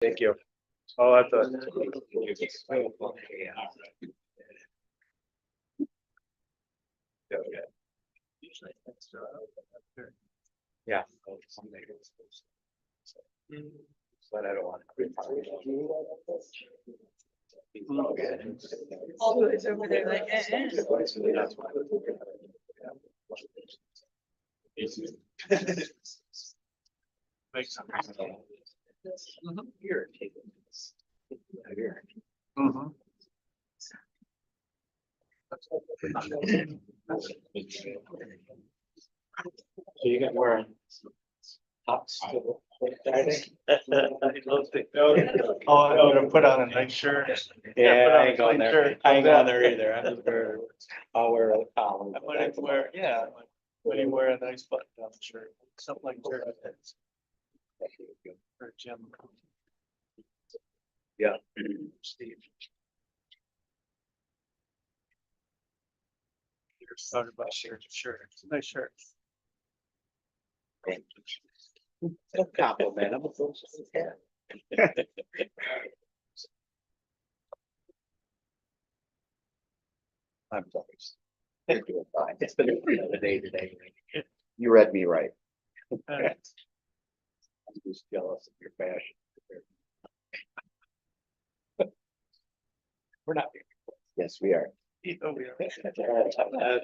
Thank you. Oh, I thought. Yeah. But I don't want to. All it's over there like, Makes sense. Here. Mhm. So you got wearing tops to Friday? I love it. Oh, I'm gonna put on a nice shirt. Yeah, Put on I a ain't going clean there. shirt. I ain't going there either. I'll wear a collar. I wanted to wear, yeah, when you wear a nice button down shirt, something like Jared has. Or Jim. Yeah. Steve. You're talking about shirt, it's a nice shirt. No compliment. I'm a full size cat. I'm sorry. You're doing fine. It's been a day today. You read me right. I'm just jealous of your fashion. We're not. Yes, we are. Oh, yeah. That's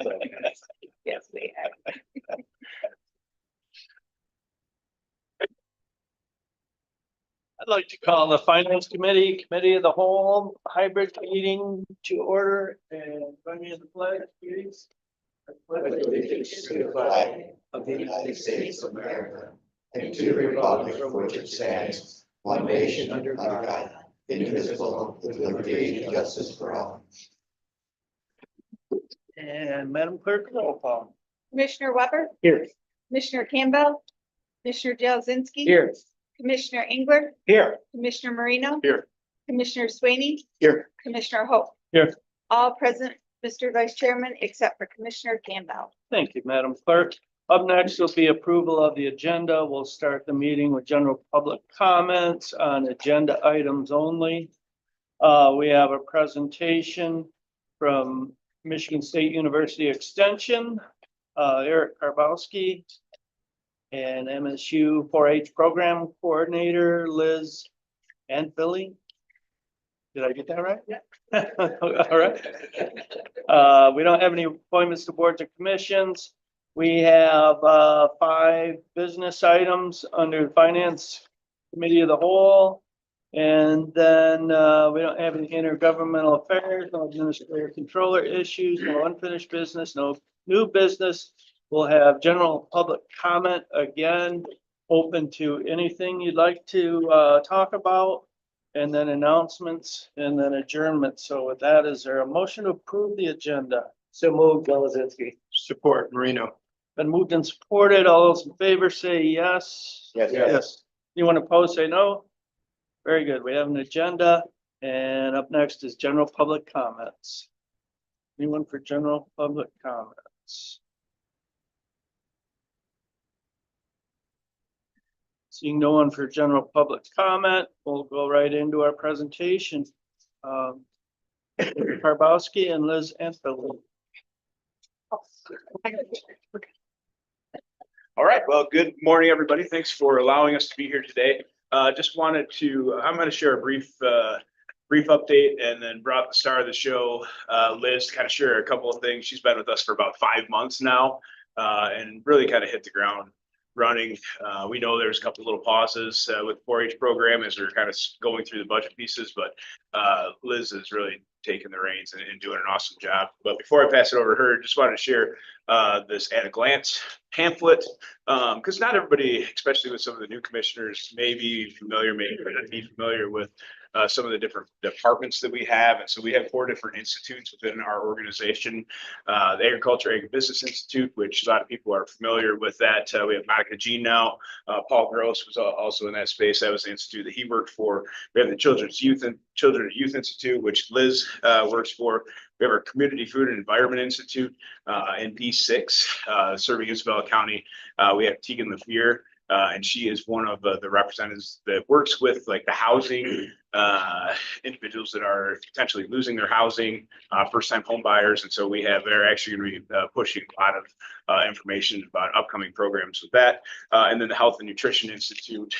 okay. Yes, we have. I'd like to call the Finance Committee of the Whole hybrid meeting to order and join me in the pledge, please. Allegiance to the flag of the United States of America and to the republic for which it stands, one nation under God, indivisible, with liberty and justice for all. And Madam Clerk, roll call. Commissioner Weber, Here. Commissioner Campbell, Commissioner Jazinski. Here. Commissioner Engler, Here. Commissioner Marino. Here. Commissioner Swaney, Here. Commissioner Hope. Here. All present, Mr. Vice Chairman, except for Commissioner Campbell. Thank you, Madam Clerk. Up next will be approval of the agenda. We'll start the meeting with general public comments on agenda items only. We have a presentation from Michigan State University Extension, Eric Karbowski, and MSU 4-H Program Coordinator Liz and Billy. Did I get that right? Yeah. All right. We don't have any appointments to boards or commissions. We have 5 business items under the Finance Committee of the Whole. And then we don't have any intergovernmental affairs, no administrator controller issues, no unfinished business, no new business. We'll have general public comment again, open to anything you'd like to talk about. And then announcements and then adjournment. So with that, is there a motion to approve the agenda? So moved, Jazinski. Support, Marino. Been moved and supported. All those in favor say yes. Yes. Yes. Anyone opposed, say no. Very good. We have an agenda. And up next is general public comments. Anyone for general public comments? Seeing no one for general public comment, we'll go right into our presentation. Karbowski and Liz Anthony. All right, well, good morning, everybody. Thanks for allowing us to be here today. Just wanted to, I'm going to share a brief update and then brought the star of the show, Liz, to kind of share a couple of things. She's been with us for about 5 months now and really kind of hit the ground running. We know there's a couple of little pauses with 4-H program as we're kind of going through the budget pieces, but Liz is really taking the reins and doing an awesome job. But before I pass it over to her, just wanted to share this at a glance pamphlet, because not everybody, especially with some of the new commissioners, may be familiar, maybe not be familiar with some of the different departments that we have. And so we have 4 different institutes within our organization. The Agriculture Agribusiness Institute, which a lot of people are familiar with that. We have Monica Jean now. Paul Gross was also in that space. That was the institute that he worked for. We have the Children's Youth Institute, which Liz works for. We have our Community Food and Environment Institute in D6, serving Isabella County. We have Tegan LaFear And she is one of the representatives that works with like the housing individuals that are potentially losing their housing, first-time home buyers. And so they're actually going to be pushing a lot of information about upcoming programs with that. And then the Health and Nutrition Institute,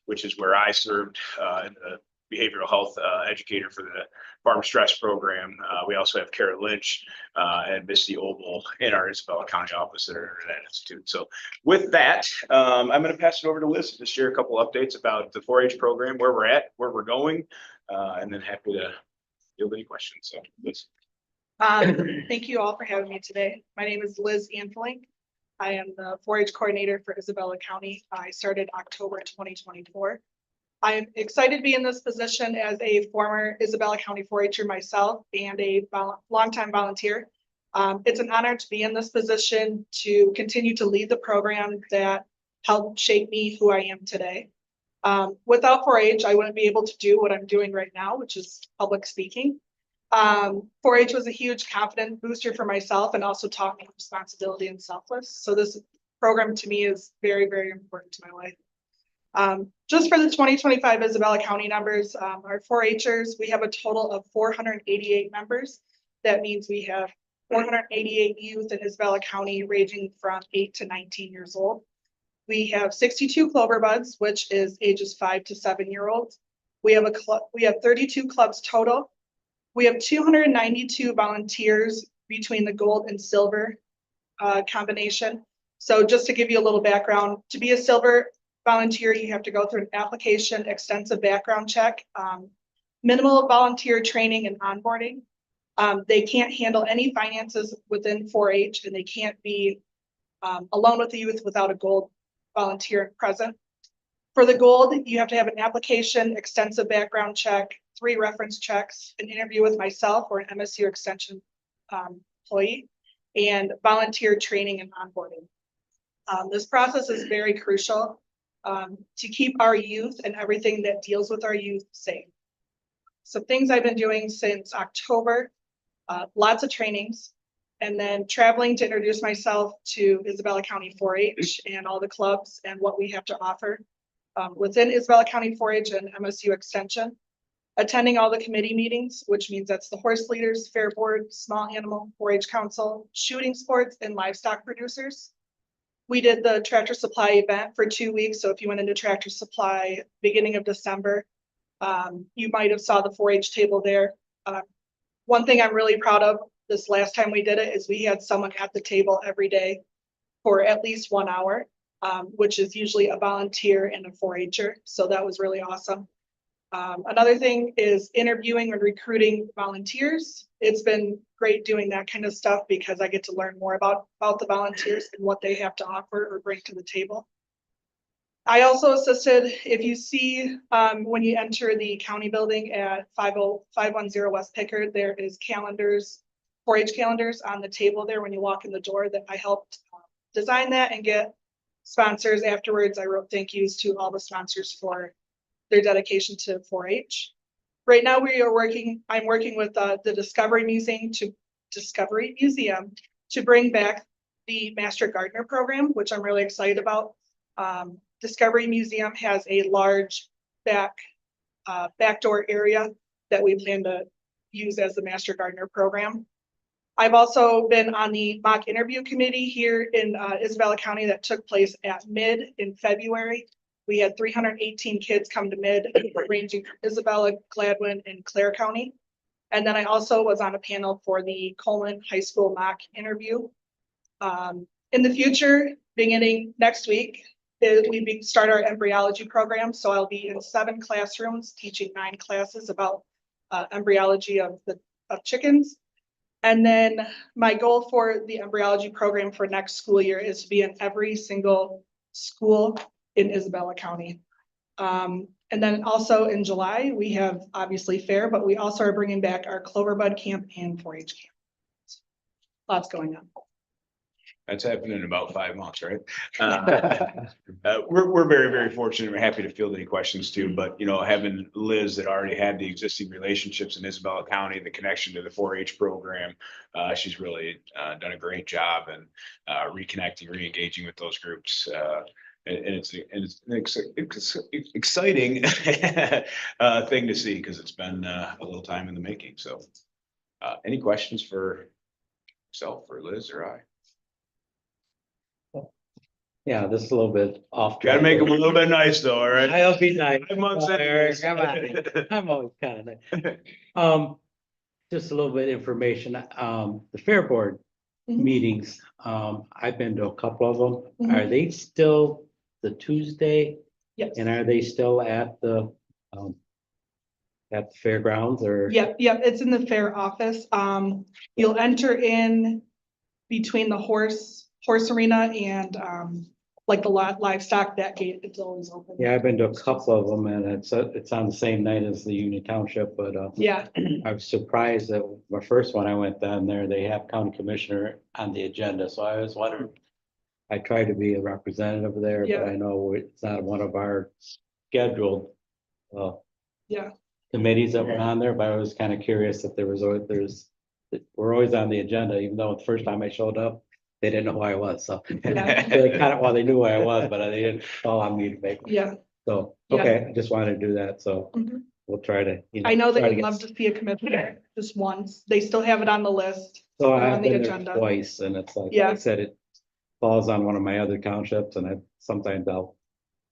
which is where I served in the behavioral health educator for the Farm Stress Program. We also have Kara Lynch and Misty Oval in our Isabella County office that are at that institute. So with that, I'm going to pass it over to Liz to share a couple updates about the 4-H program, where we're at, where we're going, and then happy to field any questions. So Liz. Thank you all for having me today. My name is Liz Anfelink. I am the 4-H coordinator for Isabella County. I started October 2024. I am excited to be in this position as a former Isabella County 4-H'er myself and a longtime volunteer. It's an honor to be in this position to continue to lead the program that helped shape me who I am today. Without 4-H, I wouldn't be able to do what I'm doing right now, which is public speaking. 4-H was a huge confidence booster for myself and also taught me responsibility and selfless. So this program to me is very, very important to my life. Just for the 2025 Isabella County numbers, our 4-H'ers, we have a total of 488 members. That means we have 488 youth in Isabella County ranging from 8 to 19 years old. We have 62 Clover Buds, which is ages 5 to 7-year-olds. We have 32 clubs total. We have 292 volunteers between the gold and silver combination. So just to give you a little background, to be a silver volunteer, you have to go through an application, extensive background check, minimal volunteer training and onboarding. They can't handle any finances within 4-H, and they can't be alone with the youth without a gold volunteer present. For the gold, you have to have an application, extensive background check, 3 reference checks, an interview with myself or an MSU extension employee, and volunteer training and onboarding. This process is very crucial to keep our youth and everything that deals with our youth safe. So things I've been doing since October, lots of trainings, and then traveling to introduce myself to Isabella County 4-H and all the clubs and what we have to offer within Isabella County 4-H and MSU Extension. Attending all the committee meetings, which means that's the horse leaders, fair board, small animal, 4-H council, shooting sports, and livestock producers. We did the Tractor Supply event for 2 weeks. So if you went into Tractor Supply beginning of December, you might have saw the 4-H table there. One thing I'm really proud of this last time we did it is we had someone at the table every day for at least 1 hour, which is usually a volunteer and a 4-H'er. So that was really awesome. Another thing is interviewing and recruiting volunteers. It's been great doing that kind of stuff because I get to learn more about the volunteers and what they have to offer or bring to the table. I also assisted, if you see when you enter the county building at 510 West Pickard, there is calendars, 4-H calendars on the table there when you walk in the door that I helped design that and get sponsors afterwards. I wrote thank yous to all the sponsors for their dedication to 4-H. Right now I'm working with the Discovery Museum to bring back the Master Gardener program, which I'm really excited about. Discovery Museum has a large backdoor area that we plan to use as the Master Gardener program. I've also been on the mock interview committee here in Isabella County that took place at MID in February. We had 318 kids come to MID, ranging from Isabella, Gladwin, and Clare County. And then I also was on a panel for the Coleman High School mock interview. In the future, beginning next week, we start our embryology program. So I'll be in 7 classrooms teaching 9 classes about embryology of chickens. And then my goal for the embryology program for next school year is to be in every single school in Isabella County. And then also in July, we have obviously fair, but we also are bringing back our Clover Bud camp and 4-H camp. Lots going on. That's happening in about 5 months, right? We're very, very fortunate. We're happy to field any questions too, but having Liz that already had the existing relationships in Isabella County, the connection to the 4-H program, she's really done a great job and reconnecting, re-engaging with those groups. And it's exciting thing to see because it's been a little time in the making. So any questions for myself or Liz or I? Yeah, this is a little bit off. Got to make them a little bit nice though, all right? I'll be nice. 5 months into this. Come on. I'm always kind of nice. Just a little bit of information, the Fair Board Mhm. meetings, I've been to a couple of them. Mhm. Are they still the Tuesday? Yes. And are they still at the fairgrounds or? Yep, it's in the fair office. You'll enter in between the horse arena and, like the livestock, that gate, it's always open. Yeah, I've been to a couple of them and it's on the same night as the Union Township, but, Yeah, I was surprised that my first one I went down there, they have county commissioner on the agenda, so I was wondering. I tried to be a representative there, Yeah. but I know it's not one of our scheduled. Yeah. Committees that were on there, but I was kind of curious if we're always on the agenda, even though the first time I showed up, they didn't know who I was, so. Yeah. They knew who I was, but they didn't call on me to make, yeah. so, Yeah. okay, I just wanted to do that, so Mhm. we'll try to. I know they try to would get- love to see a commissioner just once. They still have it on the list. So They're on I've the been there agenda. twice, and it's like, Yeah. I said, it falls on one of my other townships, and sometimes I'll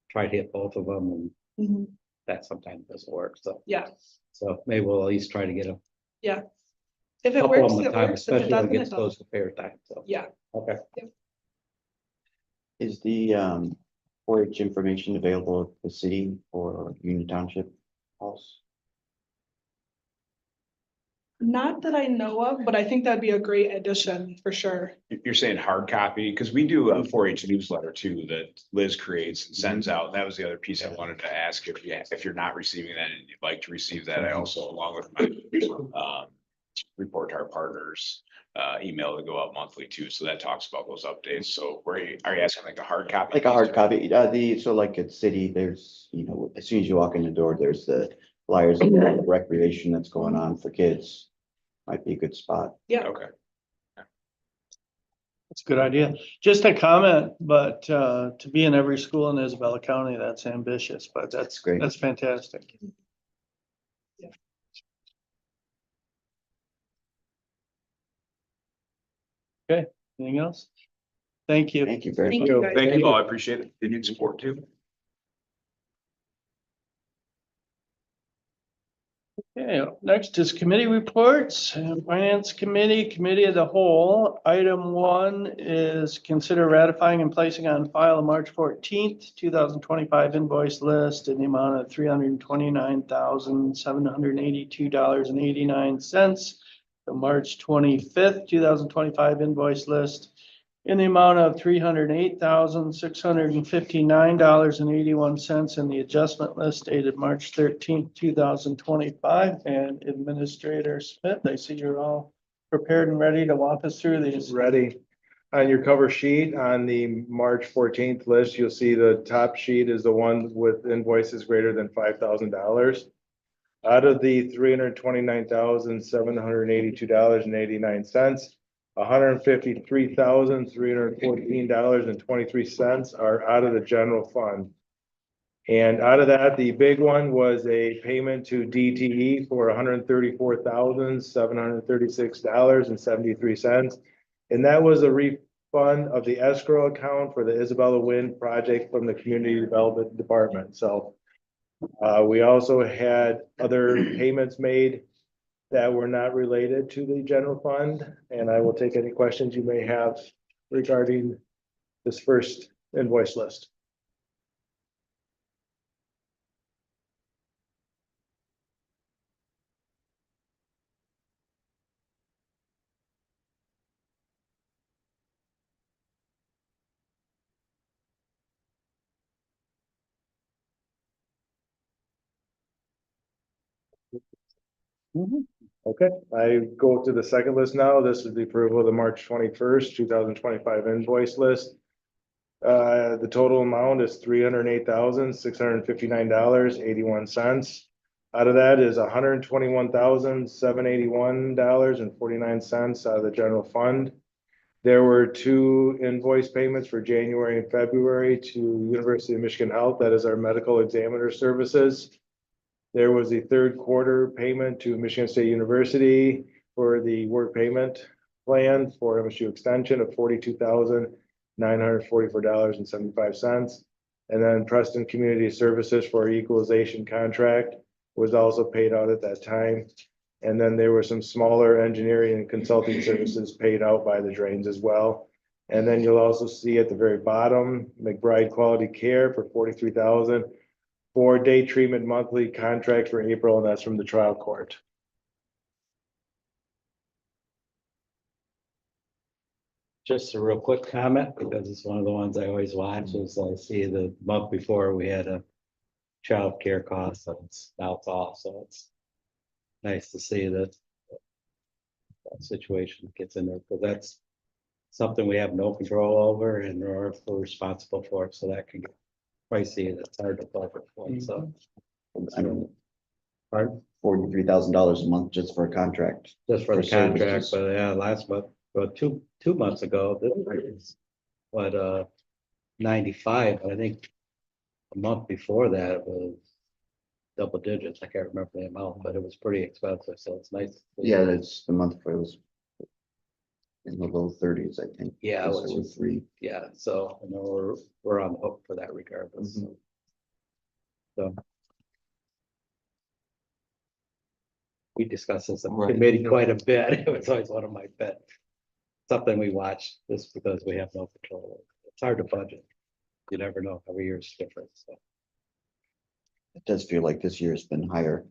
try to hit both of them, and Mhm. that sometimes doesn't work, so. Yeah, So maybe we'll at least try to get a yeah. If it couple of works, them at it a time, works. If it especially when doesn't, it it gets close doesn't. to fair time, so. Yeah. Okay. Is the 4-H information available at the city or Union Township halls? Not that I know of, but I think that'd be a great addition for sure. You're saying hard copy, because we do a 4-H newsletter too that Liz creates and sends out. That was the other piece I wanted to ask if you're not receiving that and you'd like to receive that. I also, along with my report to our partners, email to go out monthly too. So that talks about those updates. So are you asking like a hard copy? Like a hard copy, so like at city, there's, as soon as you walk in the door, there's the flyers of the recreation that's going on for kids. Might be a good spot. Yeah. Okay. That's a good idea. Just a comment, but to be in every school in Isabella County, that's ambitious, but That's great. that's fantastic. Okay, anything else? Thank you. Thank you very Thank much. you, guys. Thank you all. I appreciate it. Continued support too. Okay, next is committee reports, Finance Committee of the Whole. Item 1 is consider ratifying and placing on file a March 14th, 2025 invoice list in the amount of $329,782.89. The March 25th, 2025 invoice list in the amount of $308,659.81, and the adjustment list dated March 13th, 2025. And Administrator Smith, I see you're all prepared and ready to walk us through these. Ready. On your cover sheet on the March 14th list, you'll see the top sheet is the one with invoices greater than $5,000. Out of the $329,782.89, $153,314.23 are out of the general fund. And out of that, the big one was a payment to DTE for $134,736.73. And that was a refund of the escrow account for the Isabella Wind project from the Community Development Department. So we also had other payments made that were not related to the general fund, and I will take any questions you may have regarding this first invoice list. Okay, I go to the second list now. This is the approval of the March 21st, 2025 invoice list. The total amount is $308,659.81. Out of that is $121,781.49 out of the general fund. There were 2 invoice payments for January and February to University of Michigan Health. That is our medical examiner services. There was a third quarter payment to Michigan State University for the work payment plan for MSU extension of $42,944.75. And then Preston Community Services for our equalization contract was also paid out at that time. And then there were some smaller engineering and consulting services paid out by the drains as well. And then you'll also see at the very bottom, McBride Quality Care for $43,000 for day treatment monthly contract for April, and that's from the trial court. Just a real quick comment, because it's one of the ones I always watch, is I see the month before we had a childcare cost, and now it's off, so it's nice to see that that situation gets in there, because that's something we have no control over and we're responsible for, so that can get pricey, and it's hard to budget for, so. I don't know, Pardon? $43,000 a month just for a contract. Just for the For contract, services. but yeah, last month, well, two months ago, this was, what, 95, I think a month before that it was double digits, I can't remember the amount, but it was pretty expensive, so it's nice. to see. Yeah, that's the month where it was in the low 30s, I think. Yeah, it Just was- over 3. Yeah, so, you know, we're on the hook for that regardless. Mhm. So. We discussed this in Right. committee quite a bit. It was always one of my pet. Something we watch just because we have no control. It's hard to budget. You never know. Every year is different, so. It does feel like this year's been higher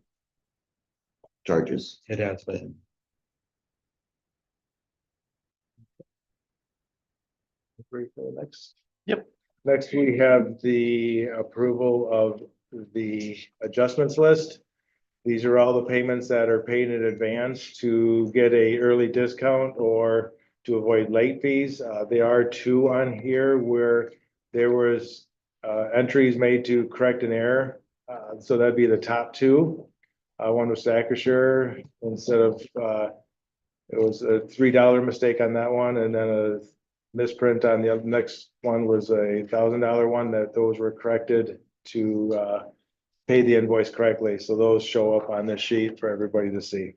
charges. It has been. Next. Yep. Next, we have the approval of the adjustments list. These are all the payments that are paid in advance to get a early discount or to avoid late fees. There are 2 on here where there was entries made to correct an error. So that'd be the top 2. One was Acrisure instead of, it was a $3 mistake on that one, and then a misprint on the next one was a $1,000 one, that those were corrected to pay the invoice correctly. So those show up on this sheet for everybody to see.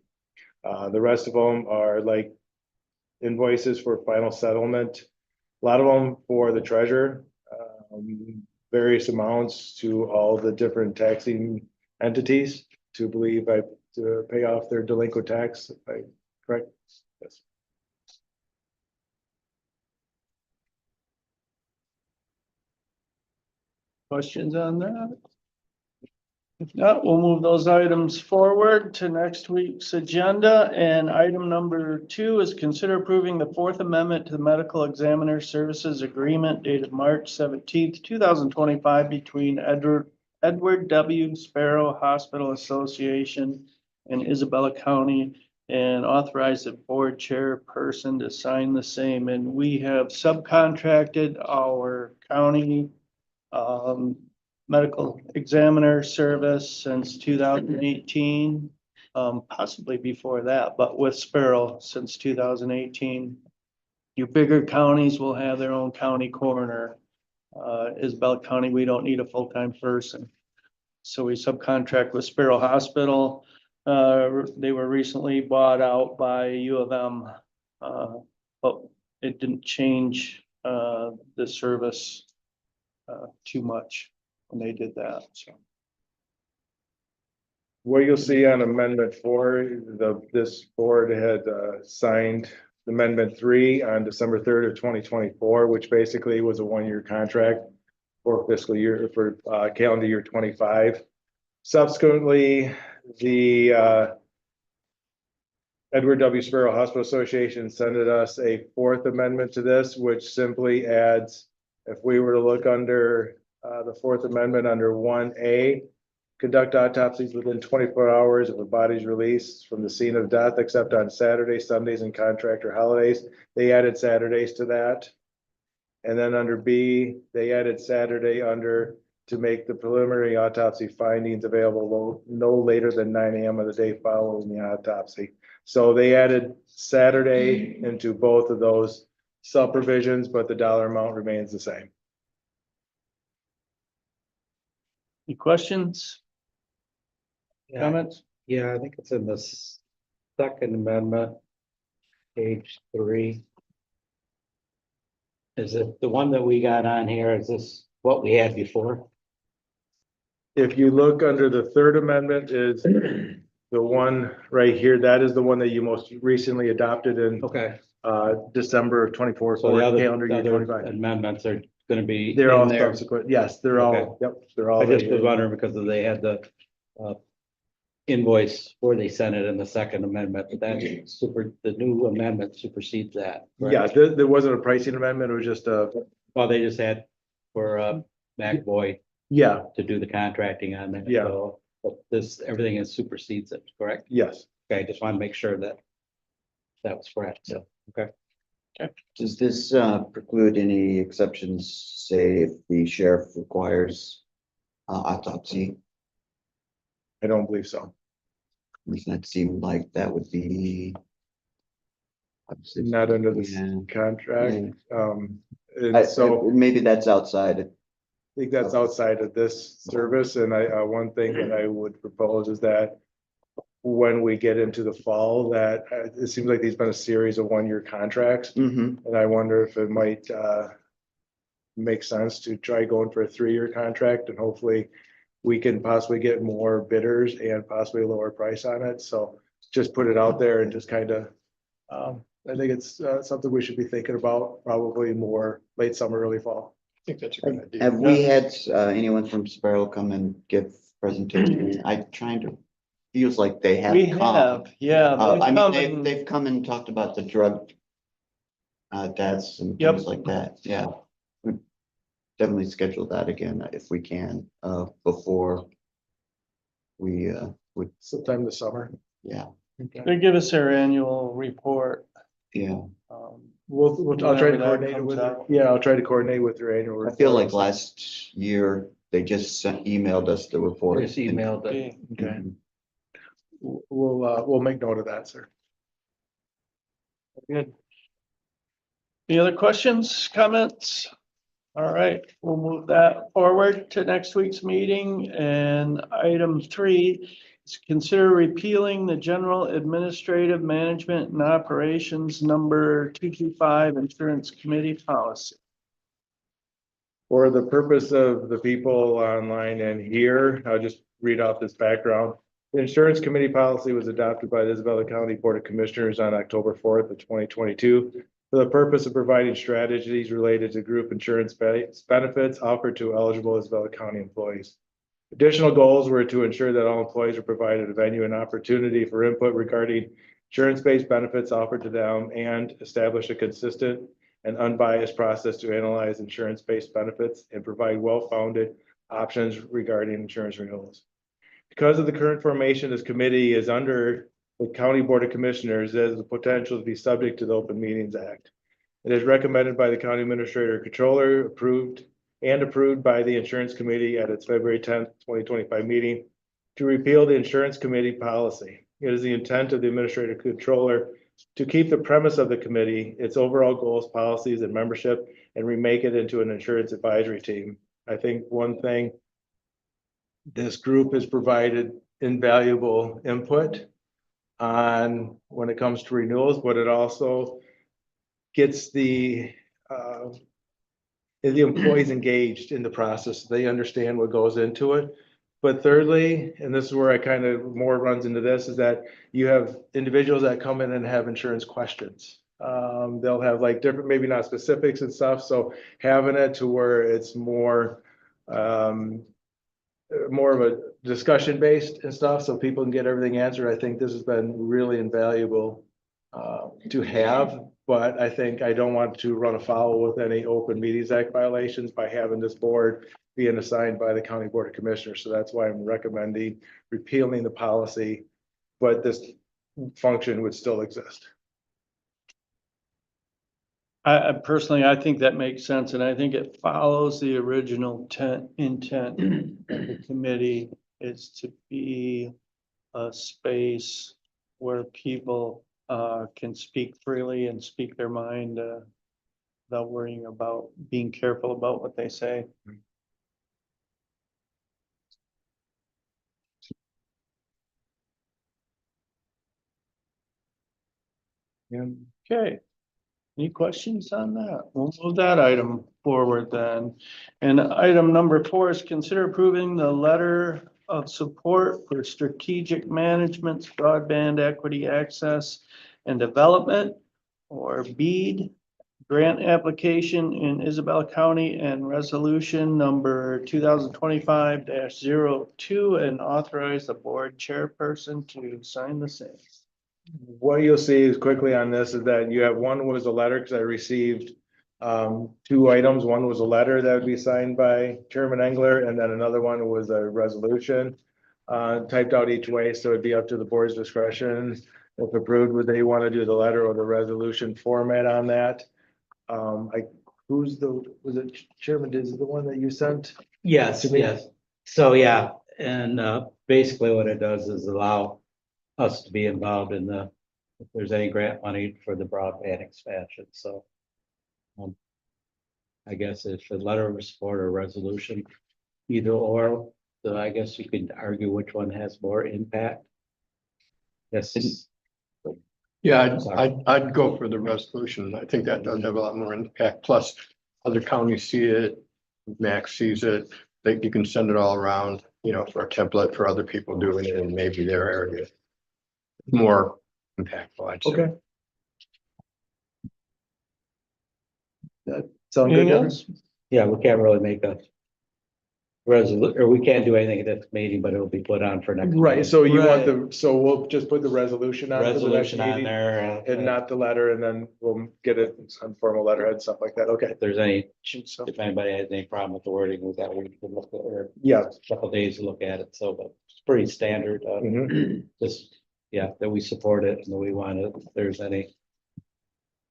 The rest of them are like invoices for final settlement. A lot of them for the treasurer, various amounts to all the different taxing entities to pay off their delinquent tax, if I correct? Yes. Questions on that? If not, we'll move those items forward to next week's agenda. And item number 2 is consider approving the 4th Amendment to the Medical Examiner Services Agreement dated March 17th, 2025 between Edward W. Sparrow Hospital Association and Isabella County, and authorize the board chairperson to sign the same. And we have subcontracted our county medical examiner service since 2018, possibly before that, but with Sparrow since 2018. Your bigger counties will have their own county coroner. Isabella County, we don't need a full-time person. So we subcontract with Sparrow Hospital. They were recently bought out by U of M, but it didn't change the service too much when they did that, so. What you'll see on Amendment 4, this board had signed Amendment 3 on December 3rd of 2024, which basically was a 1-year contract for fiscal year, for calendar year 25. Subsequently, the Edward W. Sparrow Hospital Association sent us a 4th amendment to this, which simply adds, if we were to look under the 4th Amendment under 1A, conduct autopsies within 24 hours of a body's release from the scene of death, except on Saturdays, Sundays, and contractor holidays. They added Saturdays to that. And then under B, they added Saturday under to make the preliminary autopsy findings available no later than 9 a.m. of the day following the autopsy. So they added Saturday into both of those sub provisions, but the dollar amount remains the same. Any questions, comments? Yeah, I think it's in the second amendment, page 3. Is it the one that we got on here? Is this what we had before? If you look under the third amendment is the one right here, that is the one that you most recently adopted in Okay. December of 24 So the for other, calendar the year other 25. amendments are gonna be They're all in there. subsequent, yes, they're all, yep, they're all. I just was right here. wondering because they had the invoice where they sent it in the second amendment, but that the new amendment supersedes that. Yeah, correct? there wasn't a pricing amendment, it was just Well, they just had for McBoy yeah, to do the contracting on that. Yeah. So, but this, everything is supersedes it, correct? yes. Okay, I just want to make sure that that was correct. So, okay. Does this preclude any exceptions, say if the sheriff requires autopsy? I don't believe so. Doesn't that seem like that would be? Not under this Yeah. contract. And I- so Maybe that's outside. I think that's outside of this service. And one thing that I would propose is that when we get into the fall, that it seems like there's been a series of 1-year contracts. Mm-hmm. And I wonder if it might make sense to try going for a 3-year contract and hopefully we can possibly get more bidders and possibly a lower price on it. So just put it out there and just kind of, I think it's something we should be thinking about probably more late summer, early fall. I think that's a good idea. Have we had anyone from Sparrow come and give presentation? I'm trying to, feels like they have. We come. have, yeah. I they've mean, come they've, and- they've come and talked about the drug deaths and Yep. things like that, yeah. We Definitely schedule that again if we can, before we would, Sometime this summer. yeah, They give us their annual report. yeah. I'll try to Whenever that coordinate it comes with, out. yeah, I'll try to coordinate with your annual. I feel like report. last year, they just emailed us the report. Just emailed it. Okay. Okay, Mhm. we'll make note of that, sir. Good. Any other questions, comments? All right, we'll move that forward to next week's meeting. And item 3 is consider repealing the general administrative management and operations number 225 insurance committee policy. For the purpose of the people online and here, I'll just read off this background. The insurance committee policy was adopted by the Isabella County Board of Commissioners on October 4th of 2022 for the purpose of providing strategies related to group insurance benefits offered to eligible Isabella County employees. Additional goals were to ensure that all employees are provided a venue and opportunity for input regarding insurance-based benefits offered to them and establish a consistent and unbiased process to analyze insurance-based benefits and provide well-founded options regarding insurance renewals. Because of the current formation, this committee is under the County Board of Commissioners, has the potential to be subject to the Open Meetings Act. It is recommended by the County Administrator Controller, approved by the Insurance Committee at its February 10th, 2025 meeting to repeal the Insurance Committee policy. It is the intent of the Administrator Controller to keep the premise of the committee, its overall goals, policies, and membership, and remake it into an insurance advisory team. I think one thing this group has provided invaluable input on when it comes to renewals, but it also gets the employees engaged in the process. They understand what goes into it. But thirdly, and this is where I kind of more runs into this, is that you have individuals that come in and have insurance questions. They'll have like different, maybe not specifics and stuff. So having it to where it's more of a discussion based and stuff, so people can get everything answered. I think this has been really invaluable to have, but I think I don't want to run afoul with any Open Meetings Act violations by having this board being assigned by the County Board of Commissioners. So that's why I'm recommending repealing the policy, but this function would still exist. I personally, I think that makes sense, and I think it follows the original intent of the committee is to be a space where people can speak freely and speak their mind without worrying about being careful about what they say. Okay. Any questions on that? We'll move that item forward then. And item number 4 is consider approving the letter of support for strategic management's broadband equity access and development, or BEAD, grant application in Isabella County and resolution number 2025-02, and authorize the board chairperson to sign the same. What you'll see is quickly on this is that you have, one was a letter, because I received 2 items. One was a letter that would be signed by Chairman Engler, and then another one was a resolution typed out each way, so it'd be up to the board's discretion. If approved, would they want to do the letter or the resolution format on that? Was it Chairman, is it the one that you sent? Yes, To me? yes. So, yeah, and basically what it does is allow us to be involved in if there's any grant money for the broadband expansion, so. I guess it's a letter of support or resolution, either or, so I guess you could argue which one has more impact. Yes. Yeah, Sorry. I'd go for the resolution. I think that does have a lot more impact. Plus, other counties see it, Max sees it. You can send it all around, for a template for other people doing it in maybe their area. More impactful, I'd say. Okay. That sound good? Anything Devin? else? Yeah, we can't really make a resolution, or we can't do anything at this meeting, but it'll be put on for next. Right, meeting. so you want Right. so we'll just put the resolution on for the next Resolution on meeting there. and not the letter, and then we'll get it on formal letterhead, stuff like that. Okay. If there's any, So, if anybody has any problem with the wording, we got a week to look at, or Yeah. a couple days to look at it, so, but it's pretty standard, Mhm. just, yeah, that we support it, and that we want it, if there's any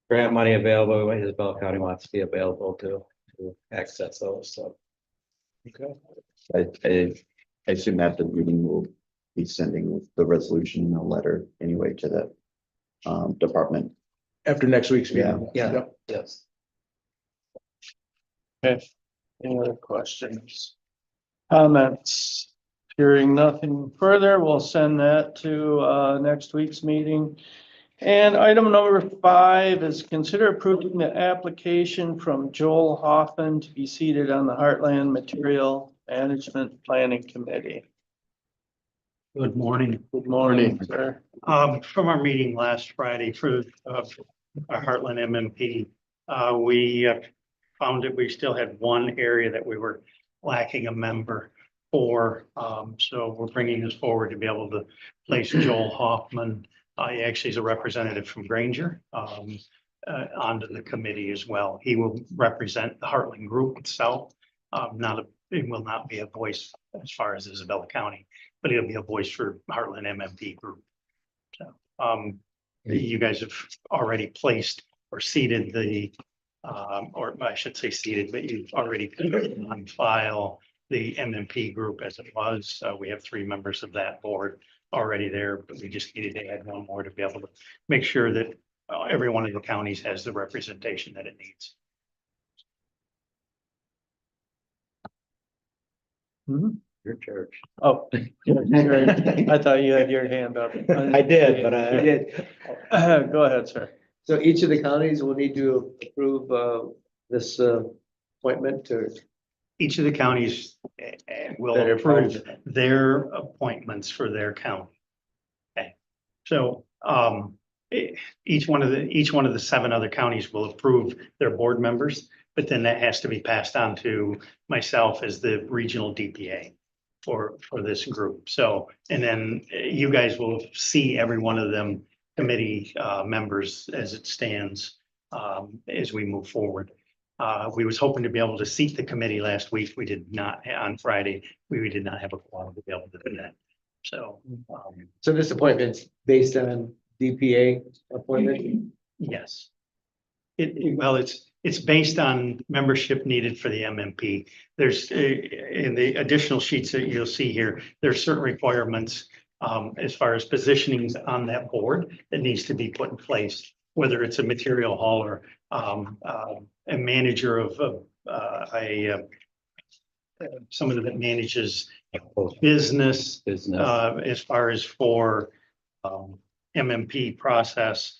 grant money available, Isabella County wants to be available to access those, so. Okay. I assume that the meeting will be sending the resolution and a letter anyway to the department. After next week's meeting. Yeah. Yep. Yes. okay. Any other questions? Comments? Hearing nothing further, we'll send that to next week's meeting. And item number 5 is consider approving the application from Joel Hoffman to be seated on the Heartland Material Management Planning Committee. Good morning. Good morning, sir. From our meeting last Friday for our Heartland MMP, we found that we still had one area that we were lacking a member for. So we're bringing this forward to be able to place Joel Hoffman. He actually is a representative from Granger onto the committee as well. He will represent the Heartland Group itself. It will not be a voice as far as Isabella County, but it'll be a voice for Heartland MMP Group. So you guys have already placed or seated or I should say seated, but you've already put on file the MMP group as it was. We have 3 members of that board already there, but we just needed to add 1 more to be able to make sure that every one of the counties has the representation that it needs. Your church. Oh, I thought you had your hand up. I did, but I did. Go ahead, sir. So each of the counties will need to approve this appointment to. Each of the counties will That are part of approve their appointments for their county. Okay, so each one of the 7 other counties will approve their board members, but then that has to be passed on to myself as the regional DPA for this group. So, and then you guys will see every one of them committee members as it stands as we move forward. We was hoping to be able to seat the committee last week. We did not, on Friday, we did not have a quorum to be able to do that. So, So this appointment's based on DPA appointment? yes. Well, it's based on membership needed for the MMP. There's in the additional sheets that you'll see here, there are certain requirements as far as positionings on that board that needs to be put in place whether it's a material hauler, a manager of, somebody that manages business, Business. as far as for MMP process,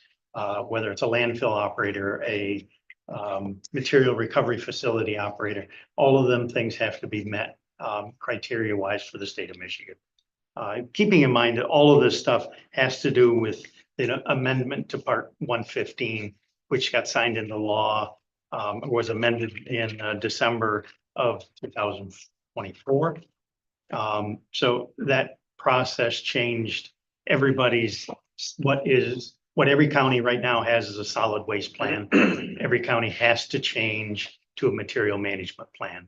whether it's a landfill operator, a material recovery facility operator, all of them things have to be met criteria wise for the state of Michigan. Keeping in mind that all of this stuff has to do with the amendment to Part 115, which got signed into law, was amended in December of 2024. So that process changed everybody's, what every county right now has is a solid waste plan. Every county has to change to a material management plan.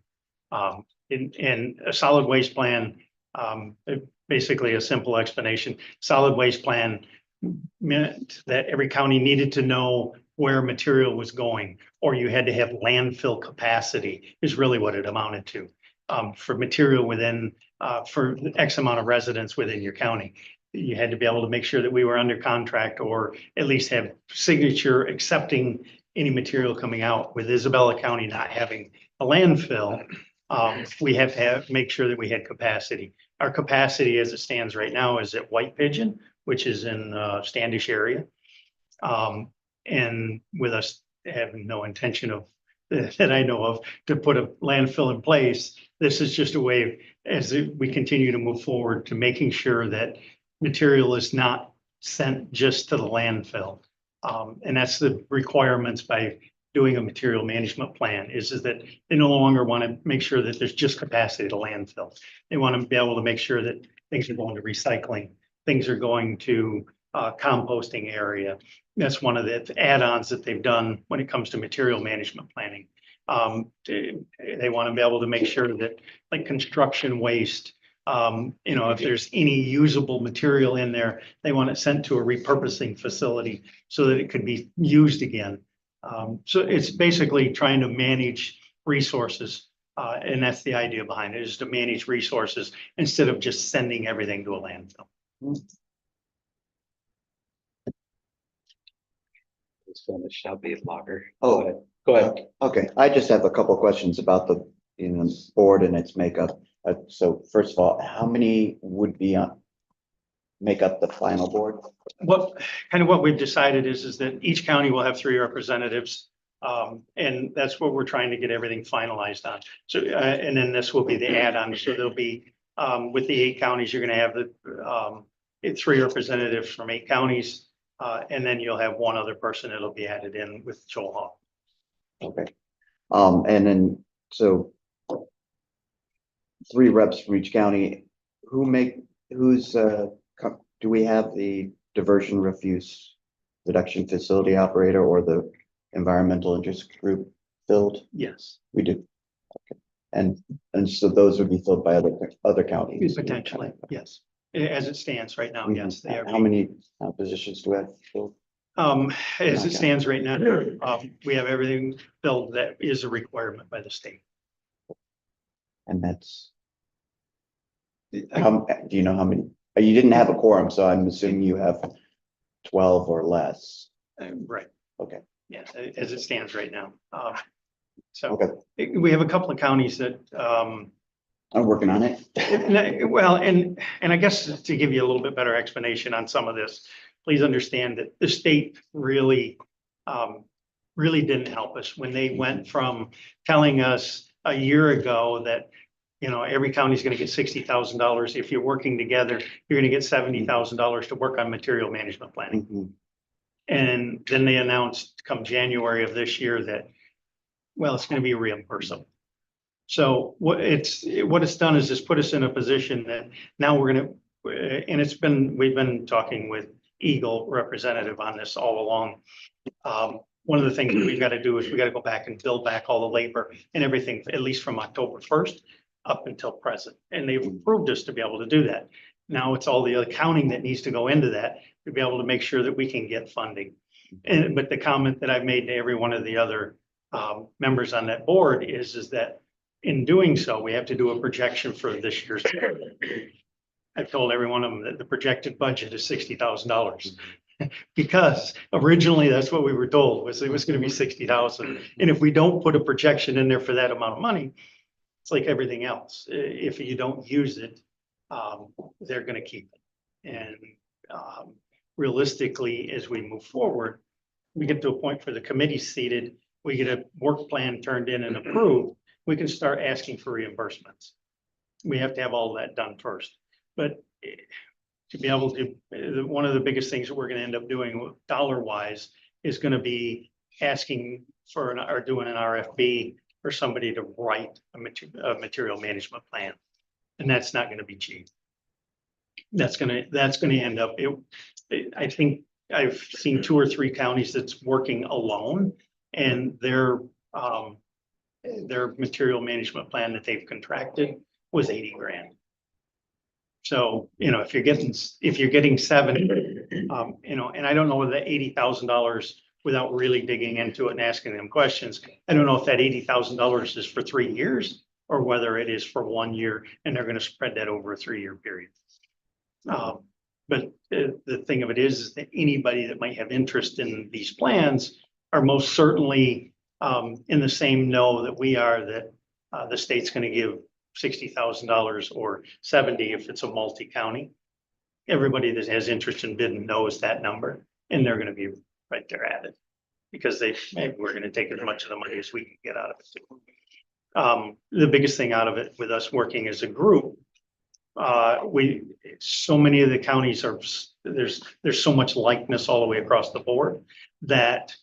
In a solid waste plan, basically a simple explanation, solid waste plan meant that every county needed to know where material was going, or you had to have landfill capacity is really what it amounted to. For material within, for X amount of residents within your county. You had to be able to make sure that we were under contract or at least have signature accepting any material coming out. With Isabella County not having a landfill, we have to make sure that we had capacity. Our capacity as it stands right now is at White Pigeon, which is in Standish area. And with us having no intention of, that I know of, to put a landfill in place, this is just a way as we continue to move forward to making sure that material is not sent just to the landfill. And that's the requirements by doing a material management plan is that they no longer want to make sure that there's just capacity to landfill. They want to be able to make sure that things are going to recycling, things are going to composting area. That's one of the add-ons that they've done when it comes to material management planning. They want to be able to make sure that like construction waste, if there's any usable material in there, they want it sent to a repurposing facility so that it could be used again. So it's basically trying to manage resources. And that's the idea behind it, is to manage resources instead of just sending everything to a landfill. It's going to shall be longer. Oh, Go ahead. okay. I just have a couple of questions about the, board and its makeup. So first of all, how many would be on, make up the final board? What we've decided is that each county will have 3 representatives. And that's what we're trying to get everything finalized on. So, and then this will be the add-on. So there'll be, with the 8 counties, you're going to have the 3 representatives from 8 counties. And then you'll have 1 other person that'll be added in with Joel Hall. Okay. And then, so 3 reps from each county, do we have the diversion refuse reduction facility operator or the environmental interest group filled? Yes. We do. Okay. And so those would be filled by other counties? Potentially, yes. As it stands right now, yes. They are. How many positions do we have filled? As it stands right now, we have everything filled that is a requirement by the state. And that's. Do you know how many? You didn't have a quorum, so I'm assuming you have 12 or less. Right. Okay. Yes, as it stands right now. So Okay. we have a couple of counties that, I'm working on it. well, and I guess to give you a little bit better explanation on some of this, please understand that the state really didn't help us when they went from telling us a year ago that, every county is going to get $60,000. If you're working together, you're going to get $70,000 to work on material management planning. Mhm. And then they announced come January of this year that, well, it's going to be reimbursable. So what it's done is just put us in a position that now we're going to, and we've been talking with Eagle representative on this all along. One of the things that we've got to do is we got to go back and build back all the labor and everything, at least from October 1st up until present. And they've approved us to be able to do that. Now it's all the accounting that needs to go into that to be able to make sure that we can get funding. But the comment that I've made to every one of the other members on that board is that in doing so, we have to do a projection for this year's. I've told every one of them that the projected budget is $60,000. Because originally that's what we were told, was it was gonna be 60,000. And if we don't put a projection in there for that amount of money, it's like everything else. If you don't use it, they're gonna keep it. And realistically, as we move forward, we get to a point where the committee's seated, we get a work plan turned in and approved, we can start asking for reimbursements. We have to have all that done first, but to be able to, one of the biggest things that we're gonna end up doing dollar wise is gonna be asking for or doing an RFB for somebody to write a material management plan. And that's not gonna be cheap. That's gonna end up, I think I've seen 2 or 3 counties that's working alone, and their material management plan that they've contracted was 80 grand. So, if you're getting 7, and I don't know whether that $80,000, without really digging into it and asking them questions, I don't know if that $80,000 is for 3 years or whether it is for 1 year and they're gonna spread that over a 3-year period. But the thing of it is that anybody that might have interest in these plans are most certainly in the same know that we are, that the state's gonna give $60,000 or 70 if it's a multi-county. Everybody that has interest in bidding knows that number, and they're gonna be right there at it. Because we're gonna take as much of the money as we can get out of it. The biggest thing out of it with us working as a group, so many of the counties are, there's so much likeness all the way across the board that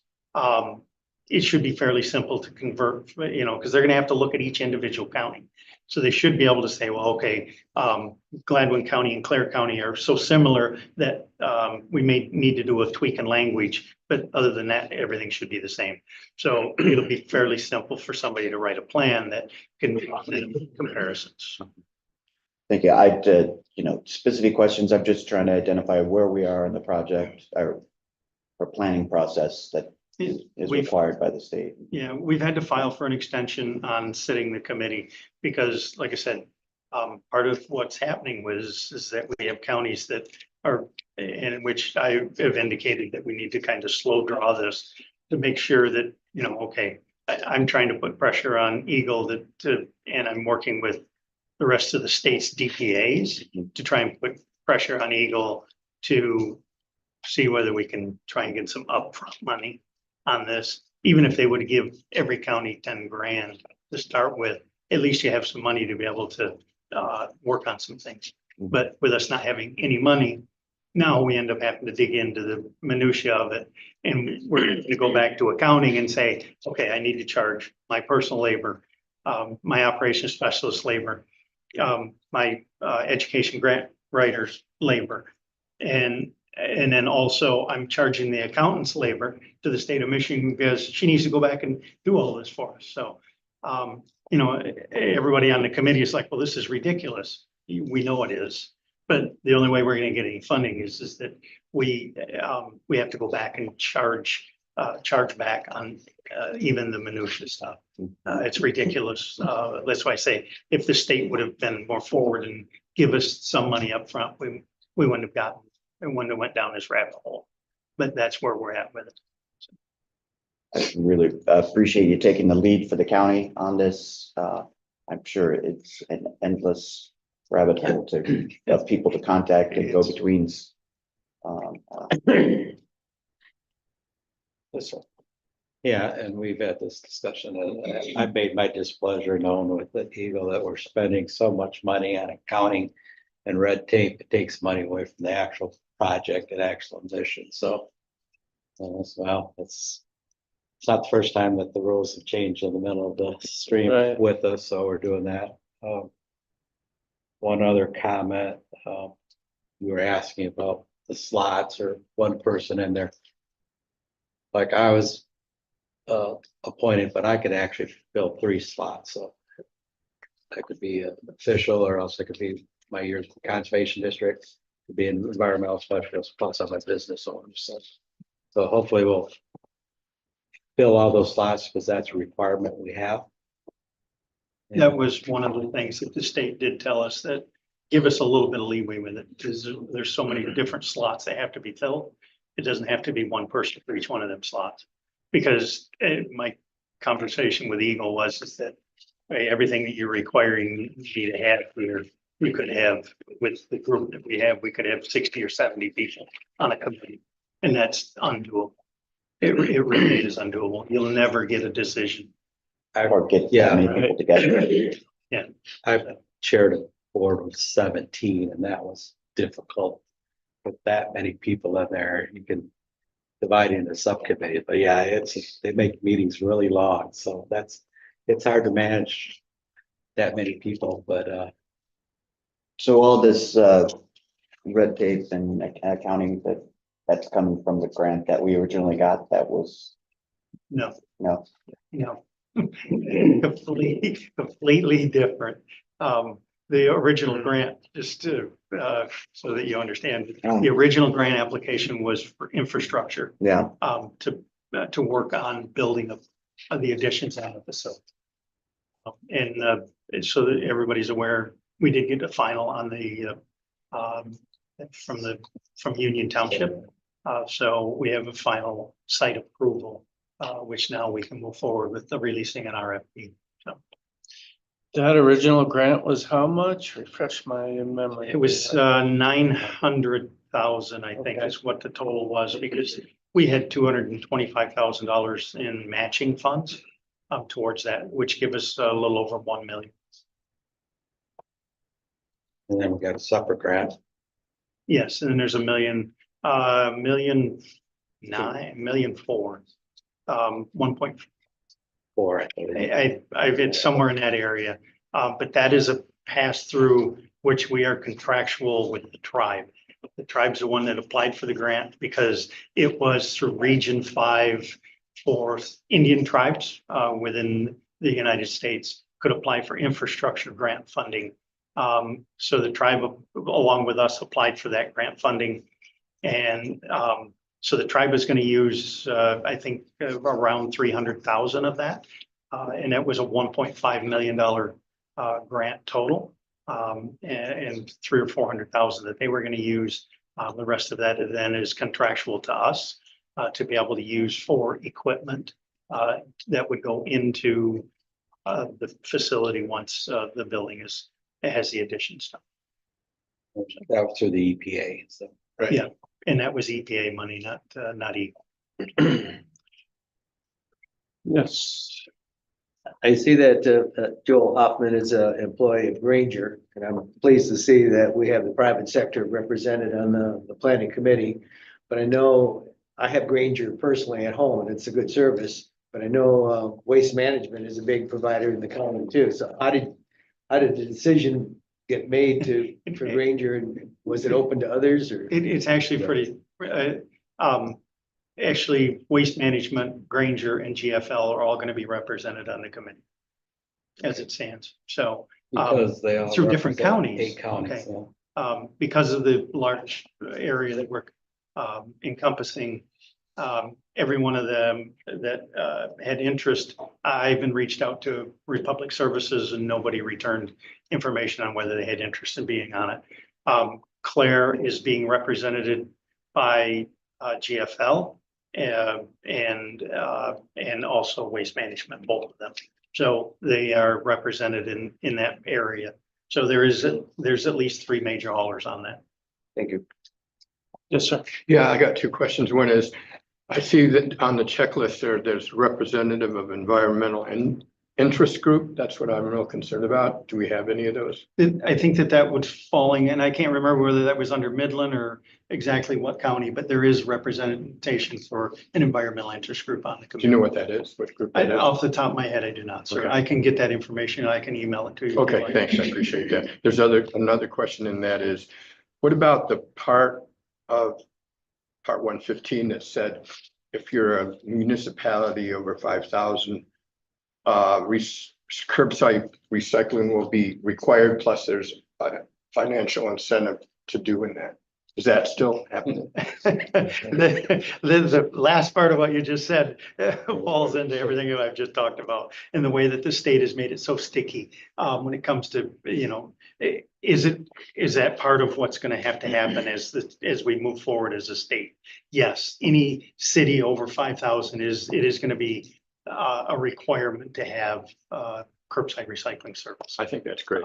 it should be fairly simple to convert, because they're gonna have to look at each individual county. So they should be able to say, well, okay, Gladwin County and Clare County are so similar that we may need to do a tweak in language, but other than that, everything should be the same. So it'll be fairly simple for somebody to write a plan that can make comparisons. Thank you. Specific questions. I'm just trying to identify where we are in the project or planning process that is required by the state. Yeah, we've had to file for an extension on sitting the committee because, like I said, part of what's happening is that we have counties that are, in which I have indicated that we need to kind of slow draw this to make sure that, okay, I'm trying to put pressure on Eagle and I'm working with the rest of the state's DPAs to try and put pressure on Eagle to see whether we can try and get some upfront money on this. Even if they would give every county 10 grand to start with, at least you have some money to be able to work on some things. But with us not having any money, now we end up having to dig into the minutia of it. And we're going to go back to accounting and say, okay, I need to charge my personal labor, my operations specialist labor, my education grant writers labor. And then also I'm charging the accountant's labor to the state of Michigan because she needs to go back and do all this for us. So, everybody on the committee is like, well, this is ridiculous. We know it is. But the only way we're going to get any funding is that we have to go back and charge back on even the minutia stuff. It's ridiculous. That's why I say if the state would have been more forward and give us some money up front, we wouldn't have gotten and wouldn't have went down this rabbit hole. But that's where we're at with it. I really appreciate you taking the lead for the county on this. I'm sure it's an endless rabbit hole of people to contact and go betweens. Yeah, and we've had this discussion, and I made my displeasure known with the Eagle that we're spending so much money on accounting and red tape. It takes money away from the actual project and actual mission. So, well, it's not the first time that the rules have changed in the middle of the stream Right. with us, so we're doing that. One other comment, you were asking about the slots or one person in there. Like I was appointed, but I could actually fill 3 slots, so I could be an official, or else I could be my year's conservation district, could be an environmental specialist, plus I'm a business owner. So hopefully we'll fill all those slots because that's a requirement we have. That was one of the things that the state did tell us, that give us a little bit of leeway with it, because there's so many different slots that have to be filled. It doesn't have to be one person for each one of them slots. Because my conversation with Eagle was is that hey, everything that you're requiring me to have here, we could have with the group that we have, we could have 60 or 70 people on a committee. And that's undoable. It really is undoable. You'll never get a decision. Or get Yeah, that many people together. I've chaired a board of 17 and that was difficult. With that many people in there, you can divide into subcommittees, but yeah, they make meetings really long, so it's hard to manage that many people, but So all this red tape and accounting that's coming from the grant that we originally got, that was, No, no, no. Completely different. The original grant, just to, so that you understand, the original grant application was for infrastructure, yeah, to work on building of the additions on the facility. And so that everybody's aware, we did get a final on the, from Union Township. So we have a final site approval, which now we can move forward with the releasing an RFP. So That original grant was how much? Refresh my memory. it was 900,000, I think, is what the total was, because we had $225,000 in matching funds towards that, which give us a little over 1 million. and then we got a separate grant. Yes, and then there's $1.9 million, $1.4 million, 1.4. For It's somewhere in that area, but that is a pass through which we are contractual with the tribe. The tribe's the one that applied for the grant because it was through Region 5 for Indian tribes within the United States could apply for infrastructure grant funding. So the tribe, along with us, applied for that grant funding. And so the tribe is going to use, I think, around 300,000 of that. And that was a $1.5 million grant total. And 300,000 or 400,000 that they were going to use. The rest of that then is contractual to us to be able to use for equipment that would go into the facility once the building has the additions done. that was through the EPA, so. Right. Yeah. And that was EPA money, not Eagle. Yes. I see that Joel Hoffman is an employee of Granger, and I'm pleased to see that we have the private sector represented on the planning committee. But I know I have Granger personally at home, and it's a good service. But I know Waste Management is a big provider in the county too. So how did the decision get made for Granger, and was it open to others or? It's actually pretty, actually, Waste Management, Granger and GFL are all going to be represented on the committee as it stands. So Because they all. through different represent counties, 8 counties, okay. so. Because of the large area that we're encompassing, every one of them that had interest, I even reached out to Republic Services and nobody returned information on whether they had interest in being on it. Claire is being represented by GFL and also Waste Management, both of them. So they are represented in that area. So there's at least 3 major haulers on that. thank you. Yes, sir. Yeah, I got 2 questions. One is, I see that on the checklist there's representative of environmental and interest group. That's what I'm real concerned about. Do we have any of those? I think that would falling, and I can't remember whether that was under Midland or exactly what county, but there is representation for an environmental interest group on the Do you committee. know what that is? What group that is? Off the top of my head, I do not, sir. Okay. I can get that information. I can email it to you. if you'd Okay, like. thanks. I appreciate that. There's another question in that is, what about the part of part 115 that said, if you're a municipality over 5,000, curbside recycling will be required, plus there's a financial incentive to doing that. Is that still happening? The last part of what you just said falls into everything that I've just talked about and the way that the state has made it so sticky. When it comes to, is that part of what's gonna have to happen as we move forward as a state? Yes, any city over 5,000 it is gonna be a requirement to have curbside recycling service. I think that's great.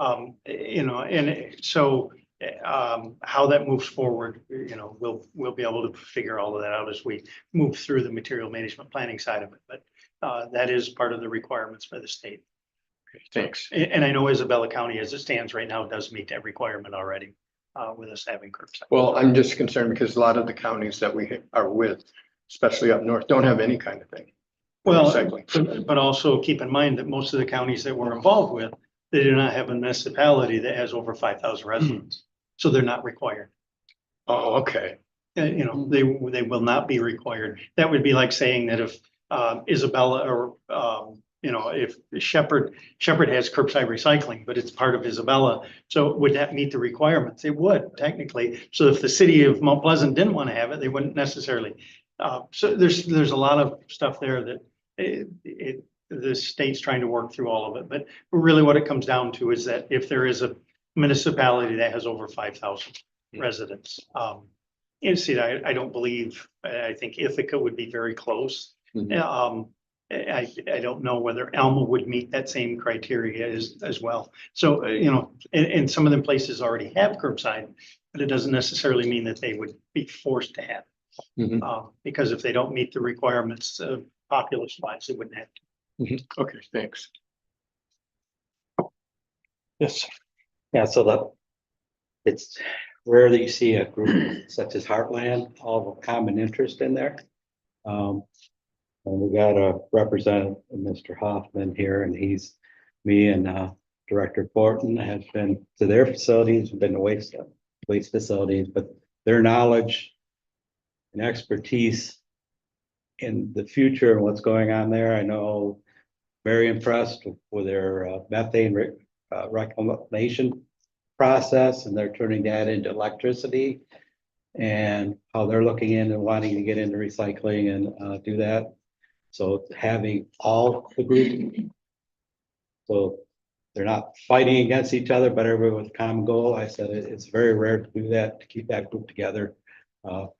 How that moves forward, we'll be able to figure all of that out as we move through the material management planning side of it, but that is part of the requirements for the state. Thanks. And I know Isabella County, as it stands right now, does meet that requirement already, with us having curbside. Well, I'm just concerned because a lot of the counties that we are with, especially up north, don't have any kind of thing. Well, Recycling. but also keep in mind that most of the counties that we're involved with, they do not have a municipality that has over 5,000 residents. So they're not required. Oh, okay. They will not be required. That would be like saying that if Isabella or, if Shepherd has curbside recycling, but it's part of Isabella. So would that meet the requirements? It would technically. So if the city of Mount Pleasant didn't want to have it, they wouldn't necessarily. So there's a lot of stuff there that the state's trying to work through all of it. But really what it comes down to is that if there is a municipality that has over 5,000 residents, I don't believe, I think Ithaca would be very close. I don't know whether Alma would meet that same criteria as well. So, and some of them places already have curbside, but it doesn't necessarily mean that they would be forced to have it. Because if they don't meet the requirements of population wise, they wouldn't have to. Okay, thanks. Yes. Yeah, so it's rare that you see a group such as Heartland, all of a common interest in there. And we got a representative, Mr. Hoffman here, and me and Director Borton have been to their facilities, been to waste facilities, but their knowledge and expertise in the future and what's going on there, I know very impressed with their methane reclamation process, and they're turning that into electricity, and how they're looking in and wanting to get into recycling and do that. So having all the group, so they're not fighting against each other, but everyone with a common goal. I said it's very rare to do that, to keep that group together,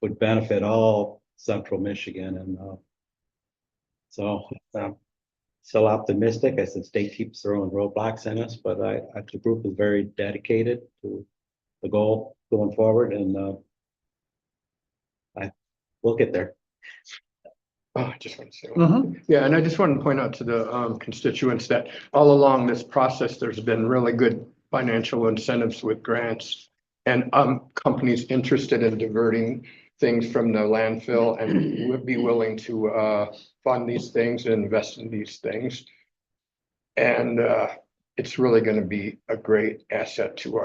would benefit all Central Michigan, and so still optimistic. I said state keeps throwing roadblocks in us, but the group is very dedicated to the goal going forward, and we'll get there. Oh, I just want to say, yeah, and I just want to point out to the constituents that all along this process, there's been really good financial incentives with grants and companies interested in diverting things from the landfill and would be willing to fund these things and invest in these things. And it's really going to be a great asset to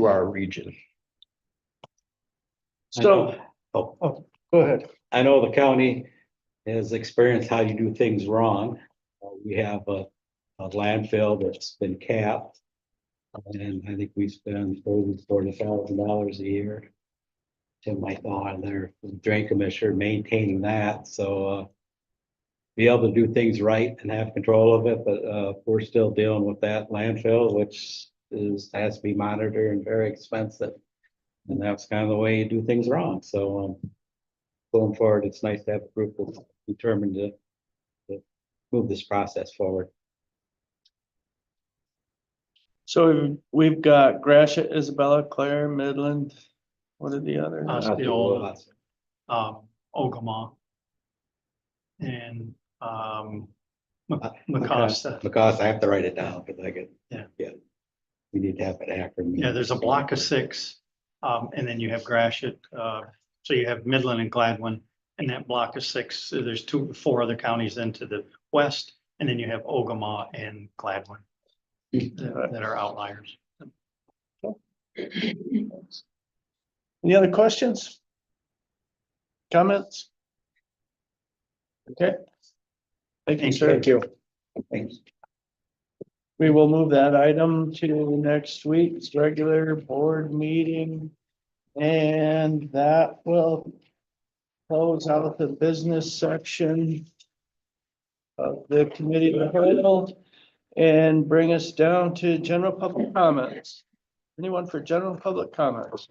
our region. So, go ahead. I know the county has experienced how you do things wrong. We have a landfill that's been capped, and I think we spend $40,000 a year. Tim might know on there, the drain commissioner maintaining that, so be able to do things right and have control of it, but we're still dealing with that landfill, which has to be monitored and very expensive, and that's kind of the way you do things wrong. So going forward, it's nice to have a group that's determined to move this process forward. So we've got Gratiot, Isabella, Clare, Midland. What are the others? Osceola, Ogama, and Mecosta. Mecosta, I have to write it down because I get. Yeah. We need to have an acronym. Yeah, there's a block of 6, and then you have Gratiot. So you have Midland and Gladwin, and that block of 6. So there's 4 other counties then to the west, and then you have Ogama and Gladwin that are outliers. Any other questions? Comments? Okay. Thank you, sir. Thank you. Thanks. We will move that item to next week's regular board meeting. And that will close out the business section of the committee of the whole and bring us down to general public comments. Anyone for general public comments?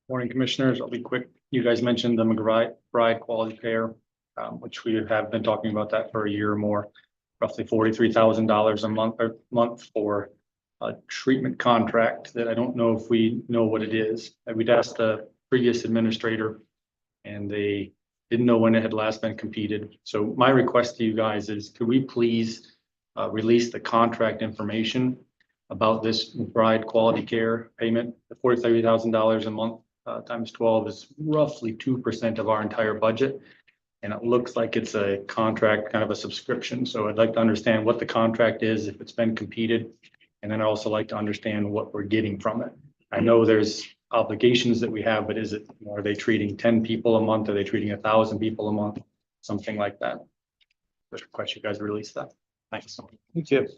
Morning, Commissioners. I'll be quick. You guys mentioned the McBride Quality Care, which we have been talking about that for a year or more. Roughly $43,000 a month for a treatment contract that I don't know if we know what it is. And we'd asked the previous administrator and they didn't know when it had last been competed. So my request to you guys is, could we please release the contract information about this McBride Quality Care payment? The $43,000 a month times 12 is roughly 2% of our entire budget. And it looks like it's a contract, kind of a subscription. So I'd like to understand what the contract is, if it's been competed. And then I also like to understand what we're getting from it. I know there's obligations that we have, but is it, are they treating 10 people a month? Are they treating 1,000 people a month? Something like that. Just request you guys release that. Thanks. Thank you.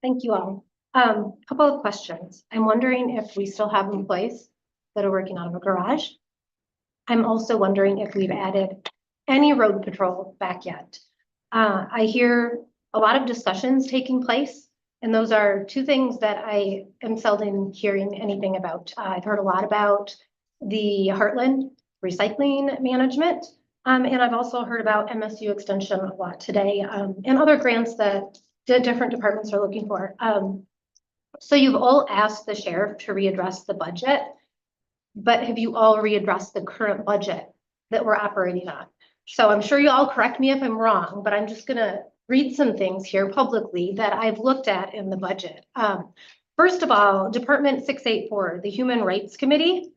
Thank you all. Couple of questions. I'm wondering if we still have employees that are working out of a garage. I'm also wondering if we've added any road patrol back yet. I hear a lot of discussions taking place, and those are two things that I am seldom hearing anything about. I've heard a lot about the Heartland recycling management, and I've also heard about MSU extension a lot today, and other grants that the different departments are looking for. So you've all asked the sheriff to readdress the budget, but have you all readdressed the current budget that we're operating on? So I'm sure you all correct me if I'm wrong, but I'm just gonna read some things here publicly that I've looked at in the budget. First of all, Department 684, the Human Rights Committee.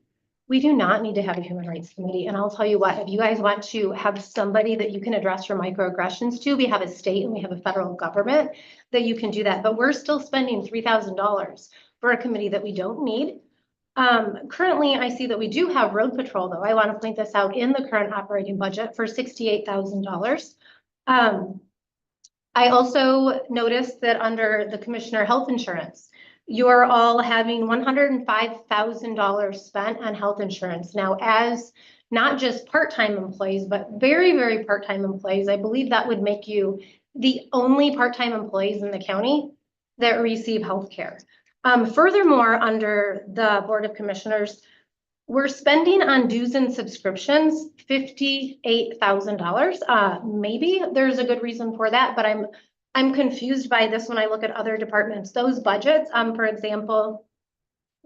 We do not need to have a Human Rights Committee. And I'll tell you what, if you guys want to have somebody that you can address your microaggressions to, we have a state and we have a federal government that you can do that. But we're still spending $3,000 for a committee that we don't need. Currently, I see that we do have road patrol, though. I want to point this out in the current operating budget for $68,000. I also noticed that under the Commissioner Health Insurance, you're all having $105,000 spent on health insurance. Now, as not just part-time employees, but very, very part-time employees, I believe that would make you the only part-time employees in the county that receive health care. Furthermore, under the Board of Commissioners, we're spending on dues and subscriptions $58,000. Maybe there's a good reason for that, but I'm confused by this when I look at other departments. Those budgets, for example,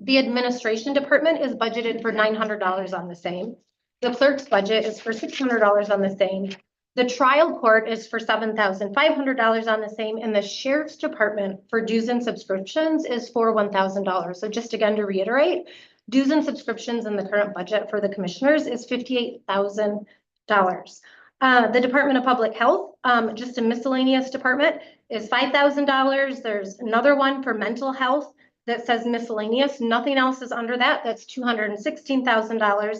the administration department is budgeted for $900 on the same. The clerk's budget is for $600 on the same. The trial court is for $7,500 on the same, and the sheriff's department for dues and subscriptions is for $1,000. So just again to reiterate, dues and subscriptions in the current budget for the commissioners is $58,000. The Department of Public Health, just a miscellaneous department, is $5,000. There's another one for mental health that says miscellaneous. Nothing else is under that. That's $216,000.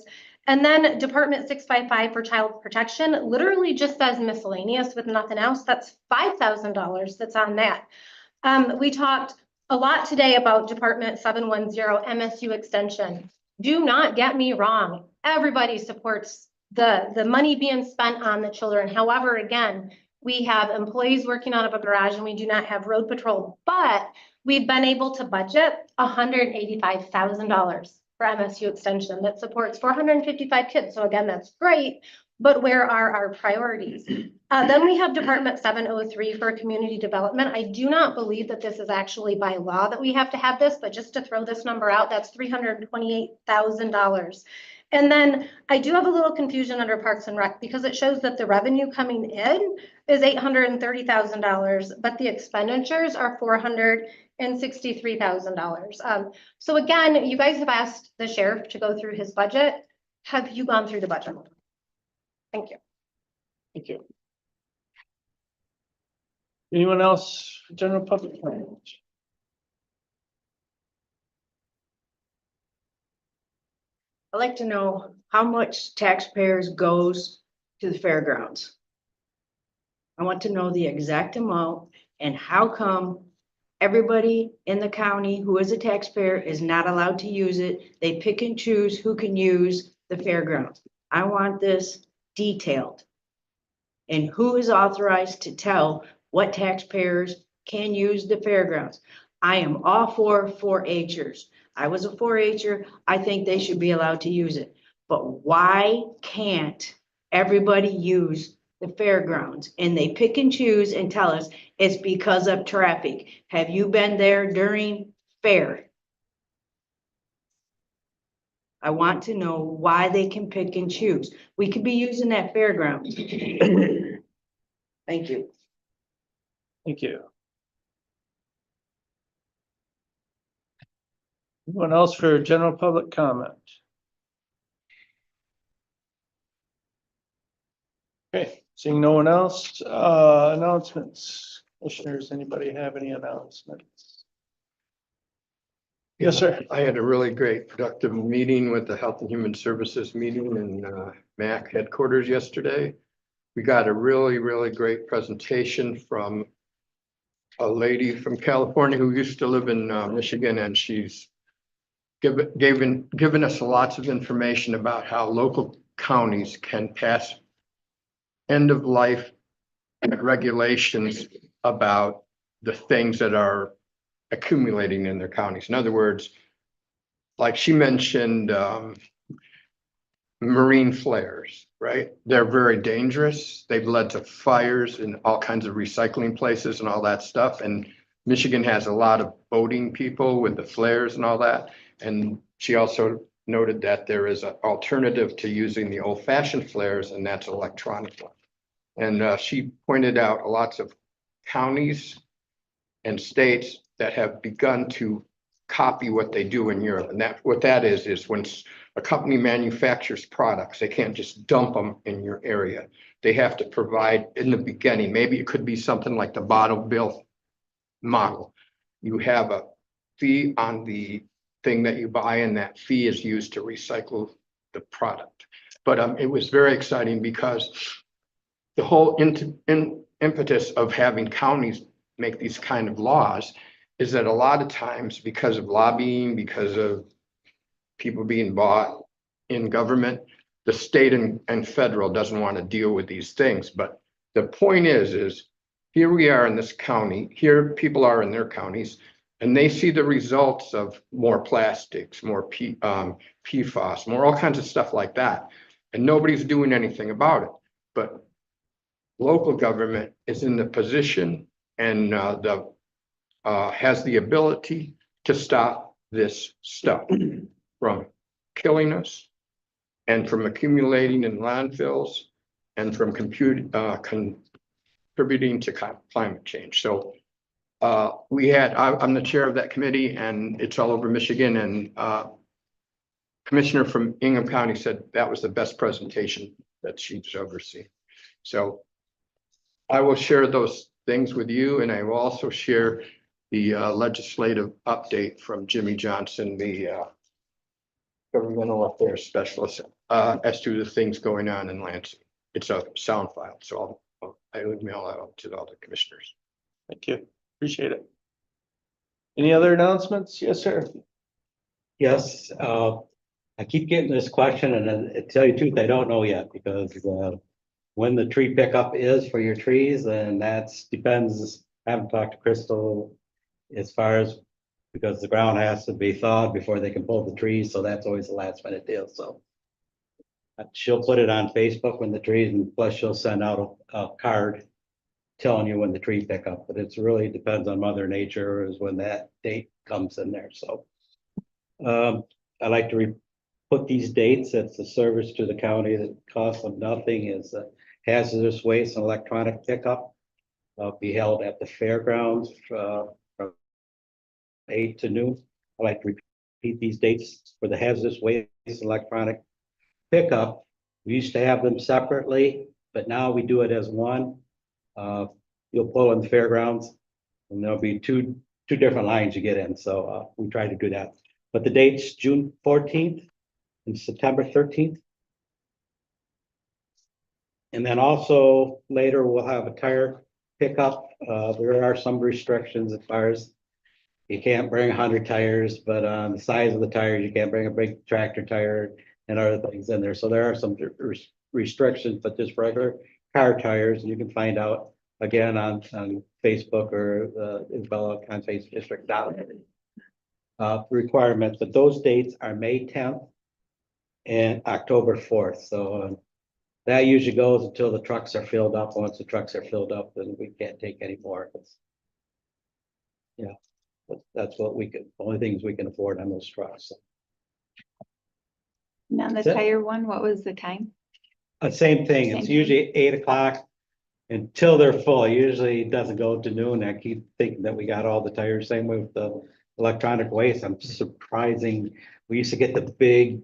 And then Department 655 for child protection literally just says miscellaneous with nothing else. That's $5,000 that's on that. We talked a lot today about Department 710 MSU extension. Do not get me wrong. Everybody supports the money being spent on the children. However, again, we have employees working out of a garage and we do not have road patrol, but we've been able to budget $185,000 for MSU extension that supports 455 kids. So again, that's great, but where are our priorities? Then we have Department 703 for community development. I do not believe that this is actually by law that we have to have this, but just to throw this number out, that's $328,000. And then I do have a little confusion under Parks and Rec because it shows that the revenue coming in is $830,000, but the expenditures are $463,000. So again, you guys have asked the sheriff to go through his budget. Have you gone through the budget? Thank you. Thank you. Anyone else, general public comment? I'd like to know how much taxpayers goes to the fairgrounds. I want to know the exact amount and how come everybody in the county who is a taxpayer is not allowed to use it. They pick and choose who can use the fairgrounds. I want this detailed. And who is authorized to tell what taxpayers can use the fairgrounds? I am all for 4-H'ers. I was a 4-H'er. I think they should be allowed to use it. But why can't everybody use the fairgrounds? And they pick and choose and tell us it's because of traffic. Have you been there during fair? I want to know why they can pick and choose. We could be using that fairground. Thank you. Thank you. Anyone else for general public comment? Okay, seeing no one else, announcements. Commissioners, anybody have any announcements? Yes, sir. I had a really great productive meeting with the Health and Human Services meeting in MAC headquarters yesterday. We got a really, really great presentation from a lady from California who used to live in Michigan, and she's given us lots of information about how local counties can pass end of life regulations about the things that are accumulating in their counties. In other words, like she mentioned, marine flares, right? They're very dangerous. They've led to fires in all kinds of recycling places and all that stuff. And Michigan has a lot of boating people with the flares and all that. And she also noted that there is an alternative to using the old-fashioned flares, and that's electronic one. And she pointed out lots of counties and states that have begun to copy what they do in Europe. And what that is when a company manufactures products, they can't just dump them in your area. They have to provide in the beginning, maybe it could be something like the bottle bill model. You have a fee on the thing that you buy, and that fee is used to recycle the product. But it was very exciting because the whole impetus of having counties make these kind of laws is that a lot of times, because of lobbying, because of people being bought in government, the state and federal doesn't want to deal with these things. But the point is here we are in this county, here people are in their counties, and they see the results of more plastics, more PFAS, more all kinds of stuff like that. And nobody's doing anything about it. But local government is in the position and has the ability to stop this stuff from killing us and from accumulating in landfills and from contributing to climate change. So I'm the chair of that committee, and it's all over Michigan, and commissioner from Ingham County said that was the best presentation that she's ever seen. So I will share those things with you, and I will also share the legislative update from Jimmy Johnson, the governmental affairs specialist, as to the things going on in Lansing. It's a sound file, so I will email that out to all the commissioners. Thank you. Appreciate it. Any other announcements? Yes, sir. Yes, I keep getting this question, and to tell you the truth, I don't know yet, because when the tree pickup is for your trees, and that's depends. I haven't talked to Crystal as far as, because the ground has to be thawed before they can pull the trees, so that's always the last minute deal. So she'll put it on Facebook when the trees, and plus she'll send out a card telling you when the tree pickup, but it's really depends on Mother Nature is when that date comes in there. So I like to put these dates. It's a service to the county that costs them nothing. Is hazardous waste and electronic pickup be held at the fairgrounds from 8 to noon. I like to repeat these dates for the hazardous waste and electronic pickup. We used to have them separately, but now we do it as one. you'll pull in the fairgrounds. And there'll be two different lines you get in, so we try to do that. But the date's June 14th and September 13th. And then also later we'll have a tire pickup. There are some restrictions as far as you can't bring 100 tires, but on the size of the tires, you can't bring a big tractor tire and other things in there. So there are some restrictions, but just regular car tires, you can find out again on Facebook or the Isabella Conservation District requirements, but those dates are May 10th and October 4th. So that usually goes until the trucks are filled up. Once the trucks are filled up, then we can't take any more. Yeah, that's what we could, only things we can afford on those trucks. And on the That's it. tire one, what was the time? Same thing. It's Same. usually 8 o'clock until they're full. Usually it doesn't go to noon. I keep thinking that we got all the tires. Same with the electronic waste. I'm surprising. We used to get the big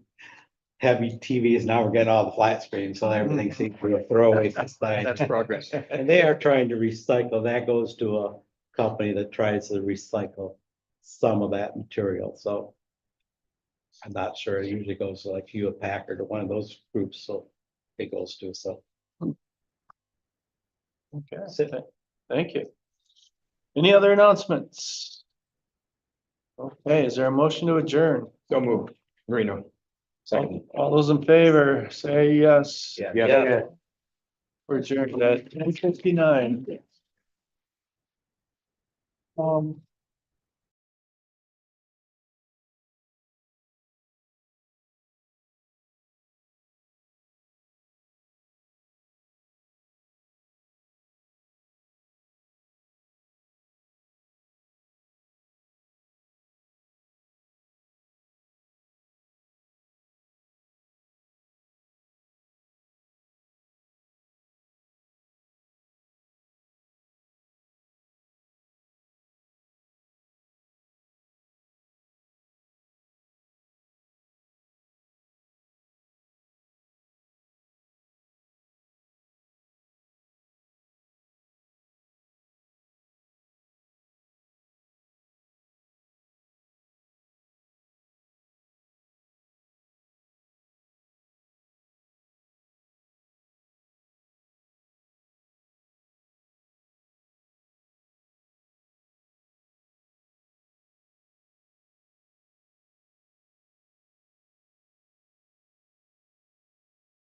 heavy TVs. Now we're getting all the flat screens. So everything seems to be a throwaway. That's progress. And they are trying to recycle. That goes to a company that tries to recycle some of that material. So I'm not sure. It usually goes to like Hewlett Packard or one of those groups. So it goes to, so. Okay, That's it. thank you. Any other announcements? Okay, is there a motion to adjourn? So moved. Reno. Second. All those in favor, say yes. Yeah. We're adjourned at 10:59.